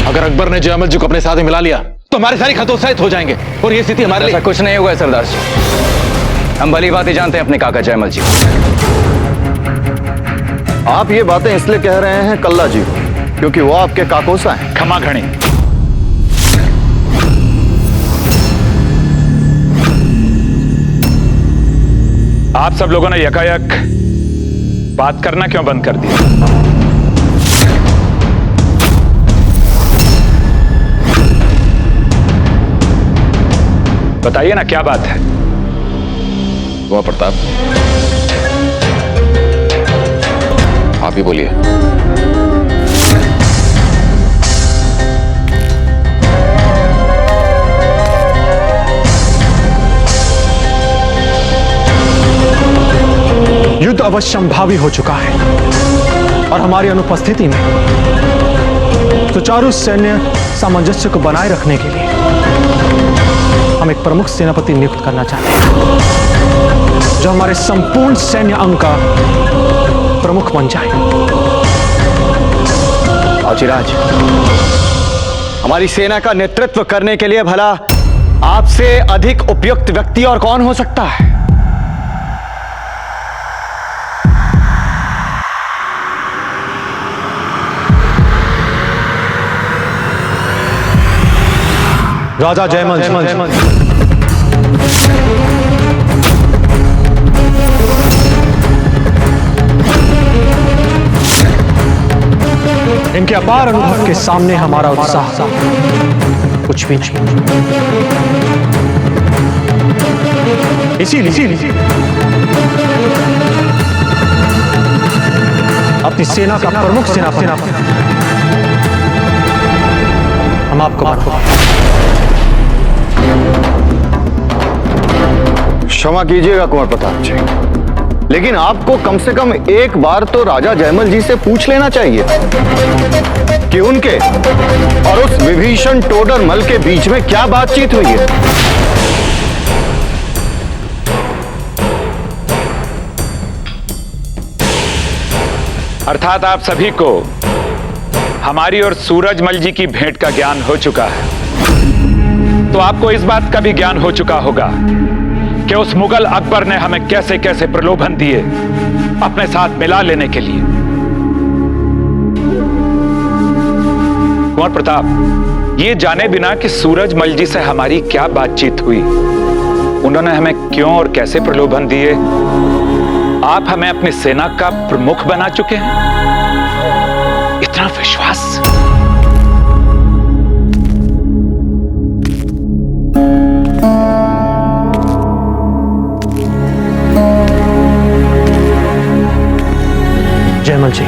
अगर अकबर ने जयमल जी को अपने साथ में मिला लिया तो हमारे सारे खतरे उत्साहित हो जाएंगे और ये स्थिति हमारे लिए। ऐसा कुछ नहीं हुआ है सरदार जी, हम भली बात ही जानते हैं अपने काका जयमल जी। आप ये बातें इसलिए कह रहे हैं कल्ला जी क्योंकि वो आपके काकोसा हैं। क्षमा घणी, आप सब लोगों ने यकायक बात करना क्यों बंद कर दिया? बताइए ना, क्या बात है? कुंवर प्रताप, आप ही बोलिए। युद्ध अवश्यंभावी हो चुका है और हमारी अनुपस्थिति में सुचारू सैन्य सामंजस्य को बनाए रखने के लिए हम एक प्रमुख सेनापति नियुक्त करना चाहते हैं जो हमारे संपूर्ण सैन्य अंग का प्रमुख बन जाए। औचिराज, हमारी सेना का नेतृत्व करने के लिए भला आपसे अधिक उपयुक्त व्यक्ति और कौन हो सकता है? राजा जयमल। इनके अपार अनुभव के सामने हमारा उत्साह कुछ भी नहीं। इसीलिए अपनी सेना का प्रमुख सेनापति हम आपको क्षमा कीजिएगा कुंवर प्रताप जी, लेकिन आपको कम से कम एक बार तो राजा जयमल जी से पूछ लेना चाहिए कि उनके और उस विभीषण टोडरमल के बीच में क्या बातचीत हुई है। अर्थात आप सभी को हमारी और सूरजमल जी की भेंट का ज्ञान हो चुका है, तो आपको इस बात का भी ज्ञान हो चुका होगा कि उस मुगल अकबर ने हमें कैसे कैसे प्रलोभन दिए अपने साथ मिला लेने के लिए। कुंवर प्रताप, ये जाने बिना कि सूरजमल जी से हमारी क्या बातचीत हुई, उन्होंने हमें क्यों और कैसे प्रलोभन दिए, आप हमें अपनी सेना का प्रमुख बना चुके हैं। इतना विश्वास! जयमल जी,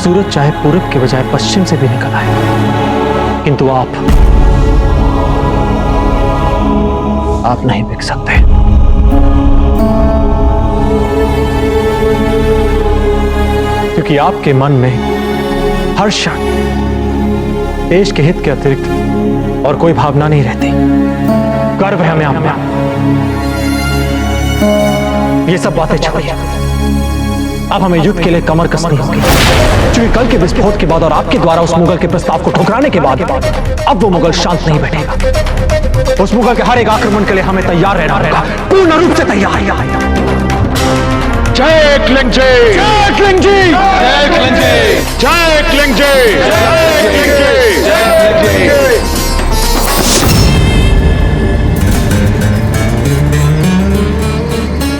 सूरज चाहे पूरब के बजाय पश्चिम से भी निकल आए, किंतु आप नहीं बिक सकते। क्योंकि आपके मन में हर क्षण देश के हित के अतिरिक्त और कोई भावना नहीं रहती। गर्व है हमें आप में। ये सब बातें छोड़िए, अब हमें युद्ध के लिए कमर कसनी होगी, क्योंकि कल के विस्फोट के बाद और आपके द्वारा उस मुगल के प्रस्ताव को ठुकराने के बाद अब वो मुगल शांत नहीं बैठेगा। उस मुगल के हर एक आक्रमण के लिए हमें तैयार रहना होगा, पूर्ण रूप से तैयार। जय क्लिंग जी! जय क्लिंग जी! जय क्लिंग जी! जय क्लिंग जी! जय क्लिंग जी! जय क्लिंग जी!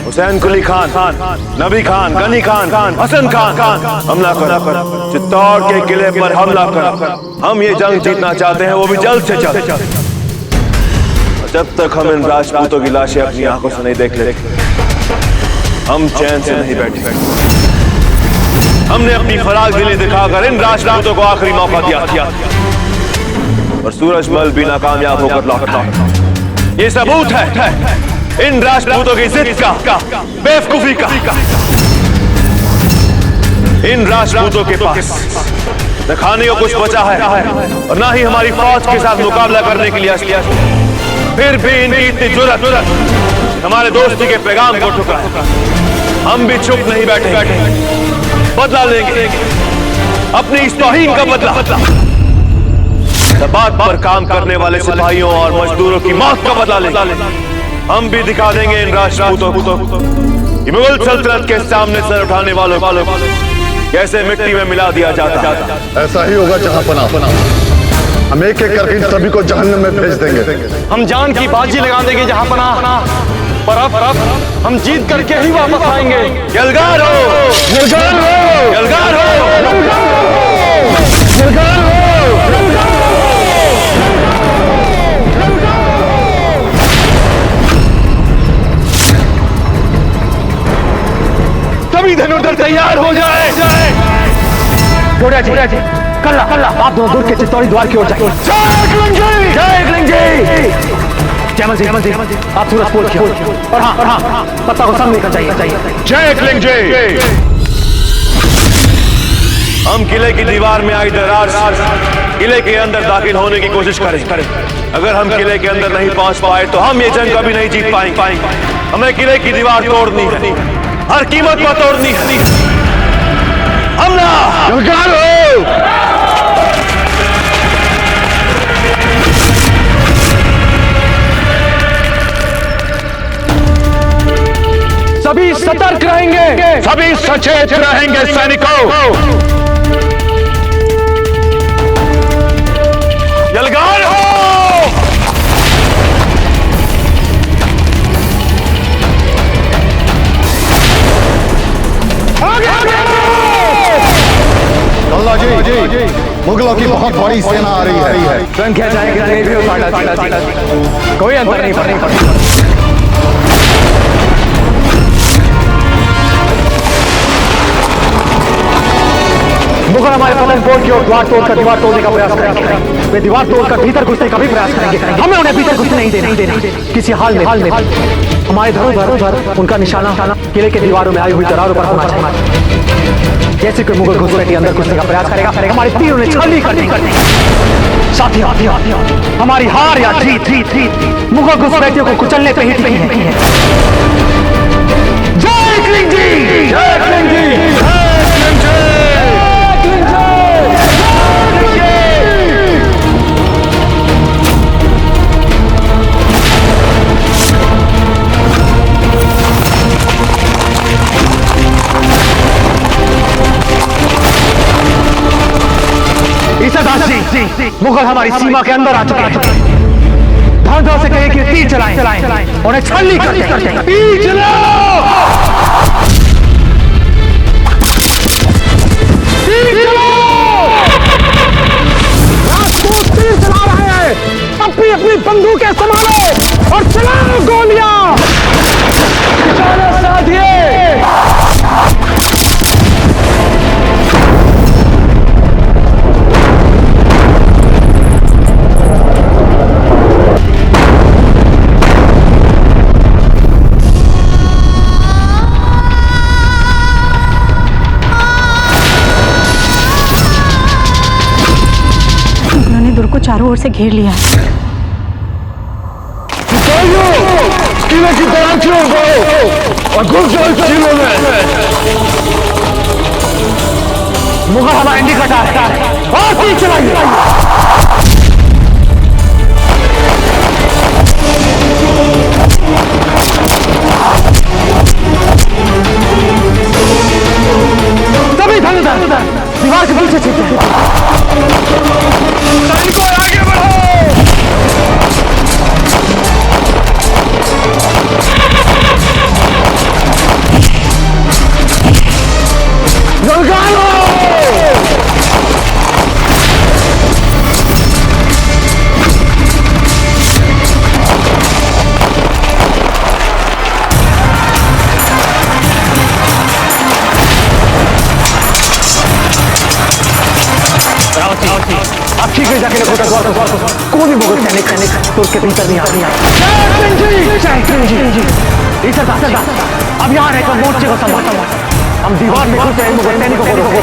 हुसैन कुली खान, नबी खान, गनी खान, हसन खान, हमला कर, चित्तौड़ के किले पर हमला कर। हम ये जंग जीतना चाहते हैं, वो भी जल्द से जल्द। जब तक हम इन राजपूतों की लाशें अपनी आंखों से नहीं देख लेते, हम चैन से नहीं बैठे। हमने अपनी फराग दिली दिखाकर इन राजपूतों को आखिरी मौका दिया था और सूरजमल भी नाकामयाब होकर लौटा। ये सबूत है इन राजपूतों की जिद का, बेवकूफी का। इन राजपूतों के पास न खाने को कुछ बचा है और ना ही हमारी फौज के साथ मुकाबला करने के लिए असलियत। फिर भी इनकी इतनी जुर्रत हमारे दोस्ती के पैगाम को ठुकरा। हम भी चुप नहीं बैठे, बदला लेंगे अपनी इस तौहीन का बदला। बात पर काम करने वाले सिपाहियों और मजदूरों की मौत का बदला ले। हम भी दिखा देंगे इन राजपूतों को कि मुगल सल्तनत के सामने सर उठाने वालों कैसे मिट्टी में मिला दिया जाता है। ऐसा ही होगा जहांपना। हम एक एक करके इन सभी को जहन्नम में भेज देंगे। हम जान की बाजी लगा देंगे जहांपना, पर अब हम जीत करके ही वापस आएंगे। यलगार हो, यलगार हो, यलगार हो, यलगार हो। सभी धनुर्धर तैयार हो जाए। जोड़िया जी, कल्ला आप दोनों दूर के चित्तौड़ी द्वार की ओर जाइए। जय एकलिंग जी। जयमल जी आप सूरजपुर की ओर। और हाँ पत्ता को सामने लेकर जाइए। जय एकलिंग जी। हम किले की दीवार में आई दरार किले के अंदर दाखिल होने की कोशिश करें। अगर हम किले के अंदर नहीं पहुंच पाए तो हम ये जंग कभी नहीं जीत पाएंगे। हमें किले की दीवार तोड़नी है, हर कीमत पर तोड़नी है। हमला! सभी सतर्क रहेंगे, सभी सचेत रहेंगे सैनिकों। यलगार हो! कल्ला जी, मुगलों की बहुत बड़ी सेना आ रही है। संख्या चाहे कितनी भी हो, कोई अंतर नहीं पड़ेगा। मुगल हमारे पलंगपोर की ओर द्वार तोड़कर दीवार तोड़ने का प्रयास करेंगे। वे दीवार तोड़कर भीतर घुसने का भी प्रयास करेंगे। हमें उन्हें भीतर घुसने नहीं देना। किसी हाल में हमारे धरोधर उनका निशाना किले के दीवारों में आई हुई दरारों पर होना चाहिए। जैसे कोई मुगल घुसपैठी अंदर घुसने का प्रयास करेगा, हमारे तीर उन्हें छाली कर देंगे। साथियों, हमारी हार या जीत मुगल घुसपैठियों को कुचलने पे ही टिकी है। जय एकलिंग जी। जय एकलिंग जी। मुगल हमारी सीमा के अंदर आ चुके हैं। धांधों से कहे कि तीर चलाएं, उन्हें छलनी करते हैं। तीर चलाओ! तीर चलाओ! राजपूत तीर चला रहे हैं। अपनी बंदूकें संभालो और चलाओ गोलियां। चलो साथियों। को चारों ओर से घेर लिया है। किले की तलाशियों को और घुस जाओ किले में। मुगल हमारा निकट आ रहा है और तीर चलाइए। सभी धनुर्धर दीवार के पीछे छिप जाएं। सैनिकों आगे बढ़ो। आप ठीक है जाके देखो द्वार को कोई भी मुगल सैनिक तो उसके भीतर नहीं आ। अब यहाँ रहकर मोर्चे को संभाल। हम दीवार में घुसे मुगल सैनिकों को रोको।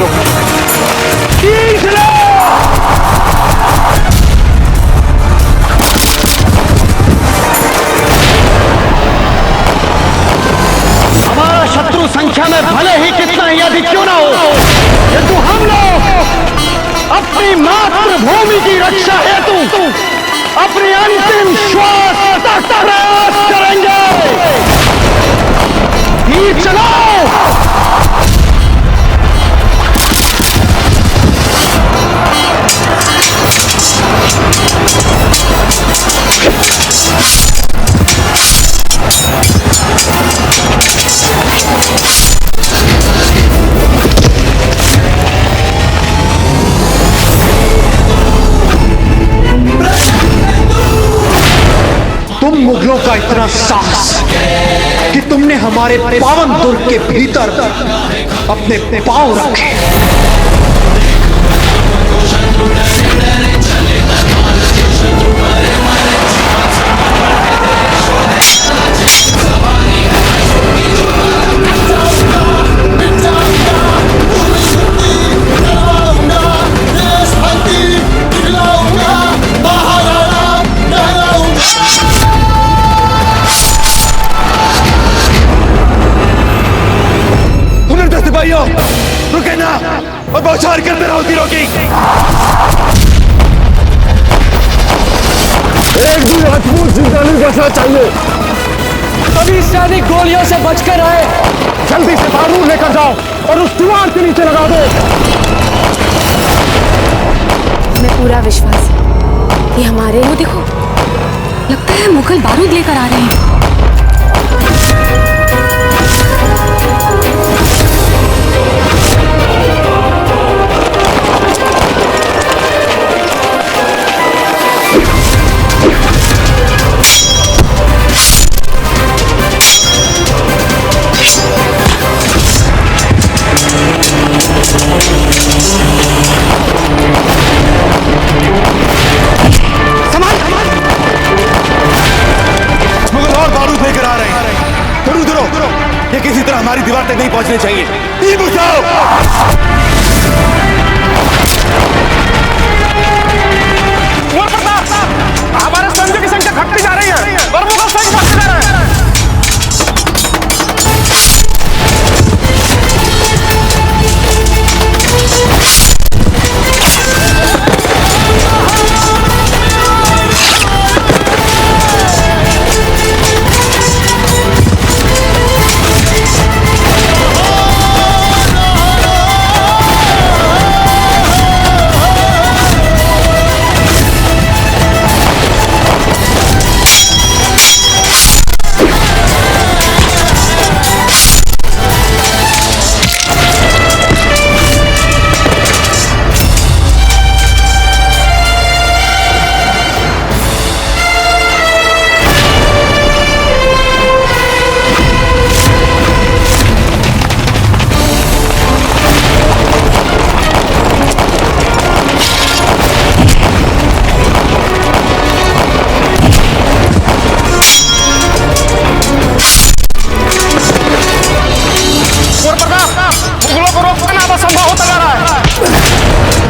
हमारा शत्रु संख्या में भले ही कितना ही अधिक क्यों ना हो, किंतु हम लोग अपनी मात्र भूमि की रक्षा हेतु अपनी अंतिम श्वास तक प्रयास करेंगे। तीर चलाओ। तुम मुगलों का इतना साहस कि तुमने हमारे पावन दुर्ग के भीतर अपने पांव रखे। सिपाहियों, रुके ना और बौछार करते रहो तीरों की। एक भी राजपूत जिंदा नहीं बचना चाहिए। सभी सैनिक गोलियों से बचकर आए। जल्दी से बारूद लेकर जाओ और उस दीवार के नीचे लगा दो। हमें पूरा विश्वास है कि हमारे वो देखो, लगता है मुगल बारूद लेकर आ रहे हैं। किसी तरह हमारी दीवार तक नहीं पहुंचने चाहिए। तीर बुझाओ। हमारे सैनिकों की संख्या घटती जा रही है और मुगल सैनिक बढ़ते जा रहे हैं।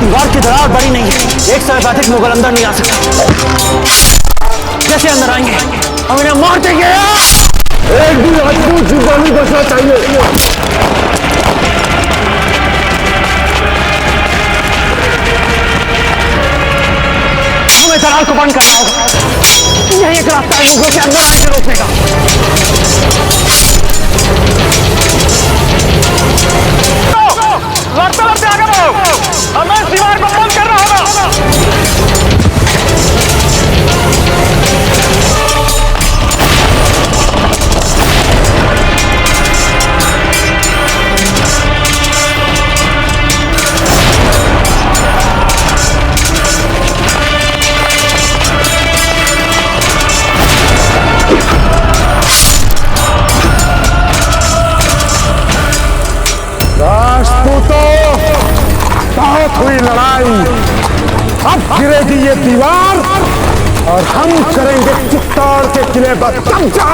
दीवार की दरार बड़ी नहीं है, एक से अधिक मुगल अंदर नहीं आ सकते। कैसे अंदर आएंगे? हम इन्हें मार देंगे। एक भी राजपूत जिंदा नहीं बचना चाहिए। हमें दरार को बंद करना होगा। यही एक रास्ता है मुगलों के अंदर आने से रोकने का। लड़ते लड़ते आगे बढ़ो, हमें इस दीवार को बंद करना होगा। बहुत हुई लड़ाई, अब गिरेगी ये दीवार और हम करेंगे चित्तौड़ के किले पर कब्जा।